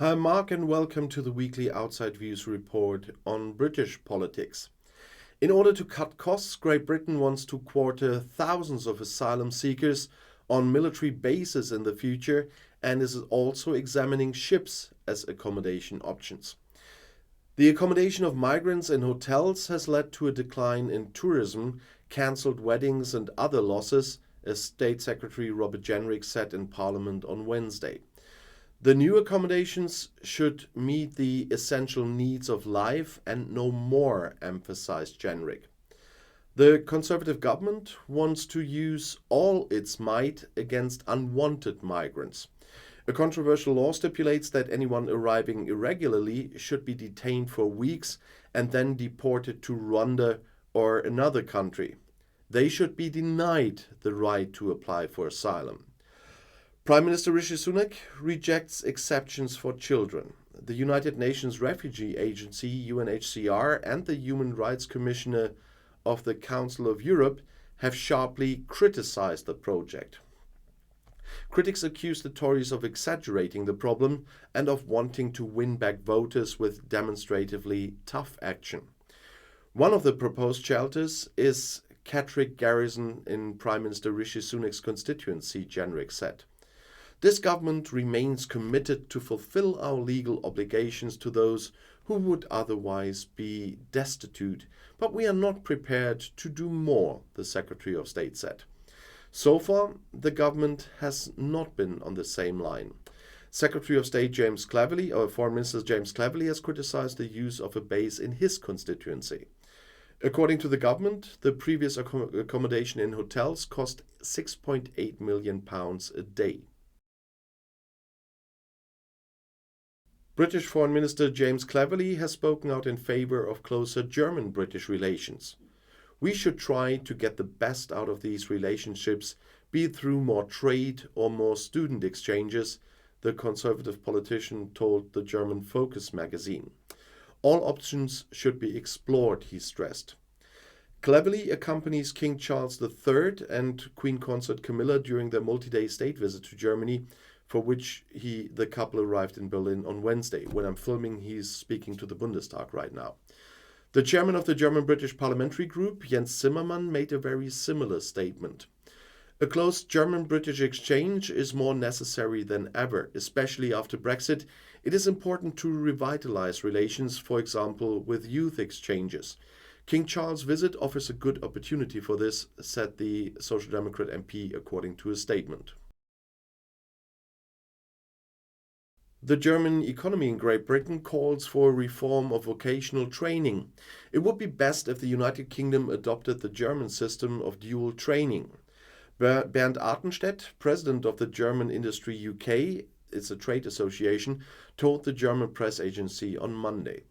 Hi Mark and welcome to the weekly Outside Views report on British politics. In order to cut costs, Great Britain wants to quarter thousands of asylum seekers on military bases in the future and is also examining ships as accommodation options. The accommodation of migrants in hotels has led to a decline in tourism, cancelled weddings and other losses, as State Secretary Robert Jenrick said in Parliament on Wednesday. The new accommodations should meet the essential needs of life and no more, emphasized Jenrick. The Conservative government wants to use all its might against unwanted migrants. A controversial law stipulates that anyone arriving irregularly should be detained for weeks and then deported to Rwanda or another country. They should be denied the right to apply for asylum. Prime Minister Rishi Sunak rejects exceptions for children. The United Nations Refugee Agency, UNHCR, and the Human Rights Commissioner of the Council of Europe have sharply criticized the project. Critics accuse the Tories of exaggerating the problem and of wanting to win back voters with demonstratively tough action. One of the proposed shelters is Catterick Garrison in Prime Minister Rishi Sunak's constituency, Jenrick said. This government remains committed to fulfill our legal obligations to those who would otherwise be destitute, but we are not prepared to do more, the Secretary of State said. So far, the government has not been on the same line. Secretary of State Foreign Minister James Cleverley has criticized the use of a base in his constituency. According to the government, the previous accommodation in hotels cost £6.8 million a day. British Foreign Minister James Cleverley has spoken out in favour of closer German-British relations. We should try to get the best out of these relationships, be it through more trade or more student exchanges, the Conservative politician told the German Focus magazine. All options should be explored, he stressed. Cleverley accompanies King Charles III and Queen Consort Camilla during their multi-day state visit to Germany, for which the couple arrived in Berlin on Wednesday. When I'm filming, he's speaking to the Bundestag right now. The chairman of the German-British Parliamentary Group, Jens Zimmermann, made a very similar statement. A close German-British exchange is more necessary than ever, especially after Brexit. It is important to revitalize relations, for example, with youth exchanges. King Charles' visit offers a good opportunity for this, said the Social Democrat MP, according to a statement. The German economy in Great Britain calls for a reform of vocational training. It would be best if the United Kingdom adopted the German system of dual training. Bernd Artenstedt, president of the German Industry UK, it's a trade association, told the German press agency on Monday.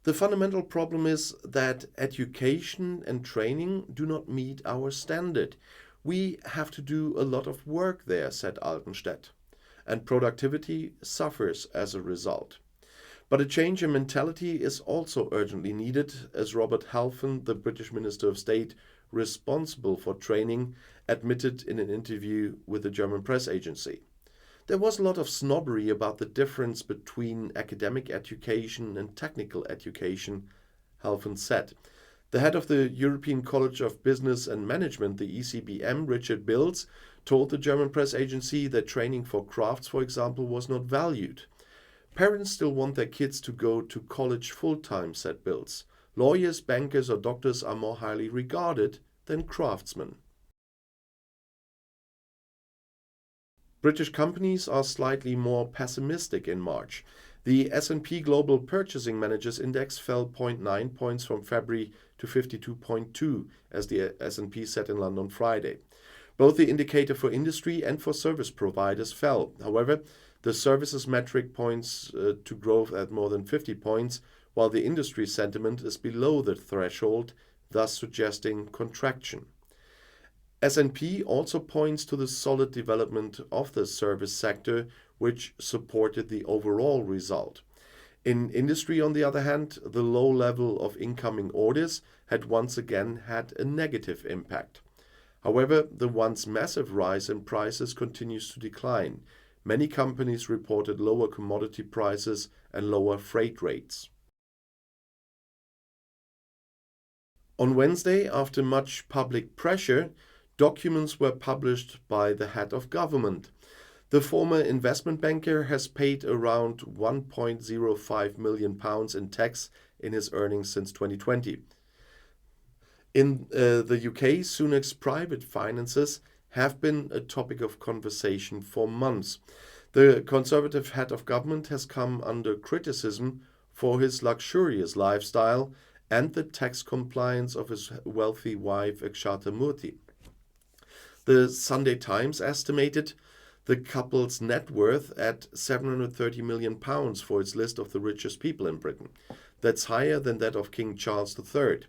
The fundamental problem is that education and training do not meet our standard. We have to do a lot of work there, said Artenstedt, and productivity suffers as a result. But a change in mentality is also urgently needed, as Robert Halfon, the British Minister of State responsible for training, admitted in an interview with the German press agency. There was a lot of snobbery about the difference between academic education and technical education, Halfon said. The head of the European College of Business and Management, the ECBM, Richard Bills, told the German press agency that training for crafts, for example, was not valued. Parents still want their kids to go to college full-time, said Bills. Lawyers, bankers or doctors are more highly regarded than craftsmen. British companies are slightly more pessimistic in March. The S&P Global Purchasing Managers Index fell 0.9 points from February to 52.2, as the S&P said in London Friday. Both the indicator for industry and for service providers fell. However, the services metric points to growth at more than 50 points, while the industry sentiment is below the threshold, thus suggesting contraction. S&P also points to the solid development of the service sector, which supported the overall result. In industry, on the other hand, the low level of incoming orders had once again had a negative impact. However, the once massive rise in prices continues to decline. many companies reported lower commodity prices and lower freight rates. On Wednesday, after much public pressure, documents were published by the head of government. The former investment banker has paid around £1.05 million in tax in his earnings since 2020. In the UK, Sunak's private finances have been a topic of conversation for months. The Conservative head of government has come under criticism for his luxurious lifestyle and the tax compliance of his wealthy wife Akshata Murthy. The Sunday Times estimated the couple's net worth at £730 million for its list of the richest people in Britain. That's higher than that of King Charles III.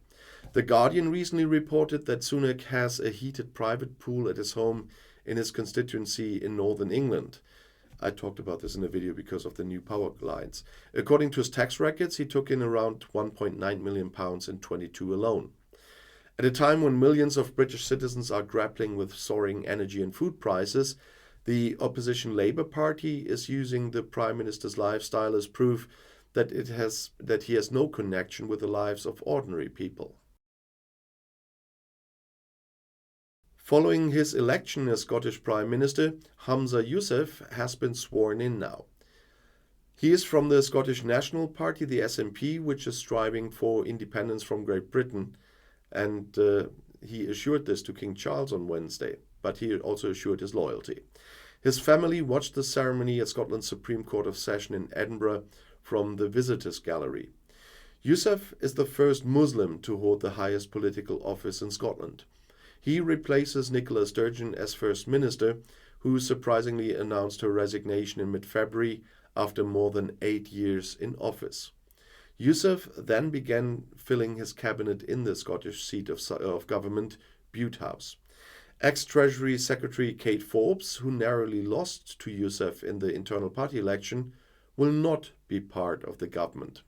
The Guardian recently reported that Sunak has a heated private pool at his home in his constituency in northern England. I talked about this in a video because of the new power lines. According to his tax records, he took in around £1.9 million in 22 alone. At a time when millions of British citizens are grappling with soaring energy and food prices, the opposition Labour Party is using the Prime Minister's lifestyle as proof that he has no connection with the lives of ordinary people. Following his election as Scottish Prime Minister, Humza Yousaf has been sworn in now. He is from the Scottish National Party, the SNP, which is striving for independence from Great Britain, and he assured this to King Charles on Wednesday, but he also assured his loyalty. His family watched the ceremony at Scotland's Supreme Court of Session in Edinburgh from the Visitors' Gallery. Yousaf is the first Muslim to hold the highest political office in Scotland. He replaces Nicola Sturgeon as First Minister, who surprisingly announced her resignation in mid-February after more than 8 years in office. Yousaf then began filling his cabinet in the Scottish seat of government, Bute House. Ex-Treasury Secretary Kate Forbes, who narrowly lost to Yousaf in the internal party election, will not be part of the government.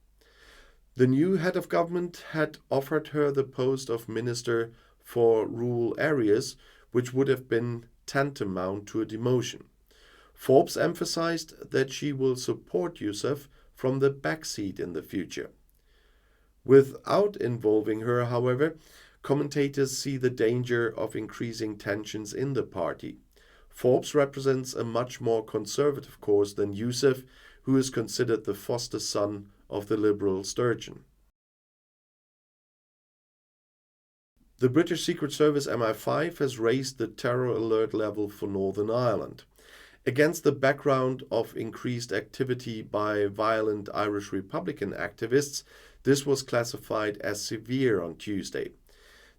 The new head of government had offered her the post of Minister for Rural Areas, which would have been tantamount to a demotion. Forbes emphasized that she will support Yousaf from the back seat in the future. Without involving her, however, commentators see the danger of increasing tensions in the party. Forbes represents a much more conservative course than Yousaf, who is considered the foster son of the Liberal Sturgeon. The British Secret Service MI5 has raised the terror alert level for Northern Ireland. Against the background of increased activity by violent Irish Republican activists, this was classified as severe on Tuesday.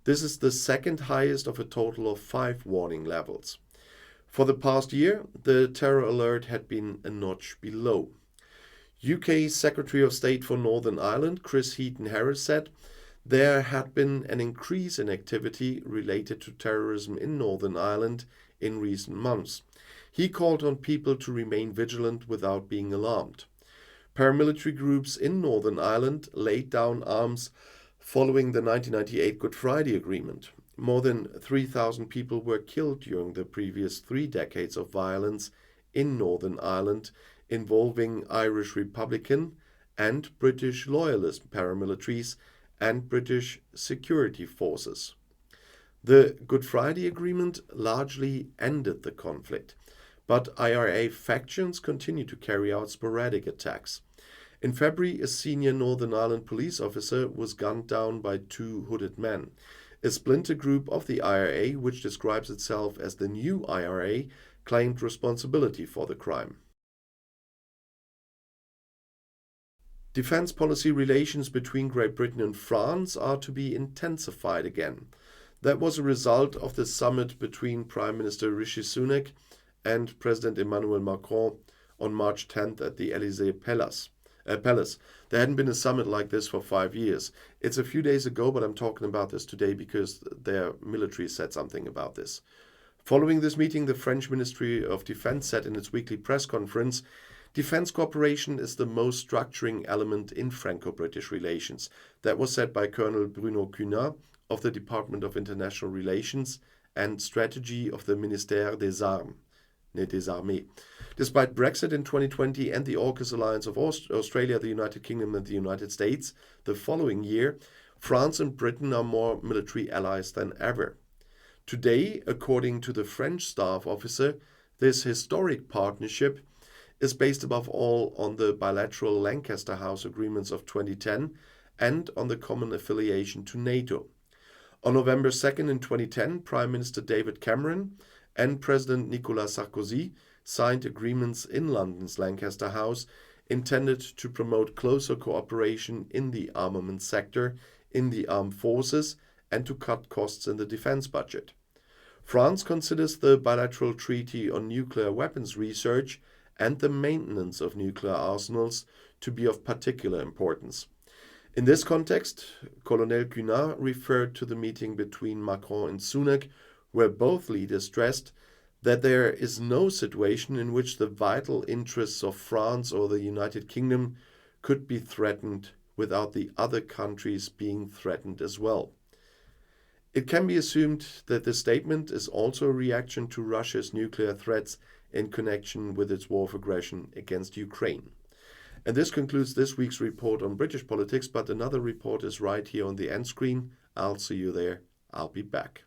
This is the second highest of a total of 5 warning levels. For the past year, the terror alert had been a notch below. UK Secretary of State for Northern Ireland, Chris Heaton-Harris, said there had been an increase in activity related to terrorism in Northern Ireland in recent months. He called on people to remain vigilant without being alarmed. Paramilitary groups in Northern Ireland laid down arms following the 1998 Good Friday Agreement. More than 3,000 people were killed during the previous 3 decades of violence in Northern Ireland involving Irish Republican and British Loyalist paramilitaries and British security forces. The Good Friday Agreement largely ended the conflict, but IRA factions continue to carry out sporadic attacks. In February, a senior Northern Ireland police officer was gunned down by 2 hooded men. A splinter group of the IRA, which describes itself as the New IRA, claimed responsibility for the crime. Defense policy relations between Great Britain and France are to be intensified again. That was a result of the summit between Prime Minister Rishi Sunak and President Emmanuel Macron on March 10th at the Élysée Palace. There hadn't been a summit like this for 5 years. It's a few days ago, but I'm talking about this today because their military said something about this. Following this meeting, the French Ministry of Defense said in its weekly press conference, defense cooperation is the most structuring element in Franco-British relations. That was said by Colonel Bruno Cunha of the Department of International Relations and Strategy of the Ministère des Armées. Despite Brexit in 2020 and the AUKUS alliance of Australia, the United Kingdom and the United States the following year, France and Britain are more military allies than ever. Today, according to the French staff officer, this historic partnership is based above all on the bilateral Lancaster House agreements of 2010 and on the common affiliation to NATO. On November 2nd in 2010, Prime Minister David Cameron and President Nicolas Sarkozy signed agreements in London's Lancaster House intended to promote closer cooperation in the armament sector, in the armed forces, and to cut costs in the defense budget. France considers the bilateral treaty on nuclear weapons research and the maintenance of nuclear arsenals to be of particular importance. In this context, Colonel Cunard referred to the meeting between Macron and Sunak, where both leaders stressed that there is no situation in which the vital interests of France or the United Kingdom could be threatened without the other countries being threatened as well. It can be assumed that this statement is also a reaction to Russia's nuclear threats in connection with its war of aggression against Ukraine. And this concludes this week's report on British politics, but another report is right here on the end screen. I'll see you there. I'll be back.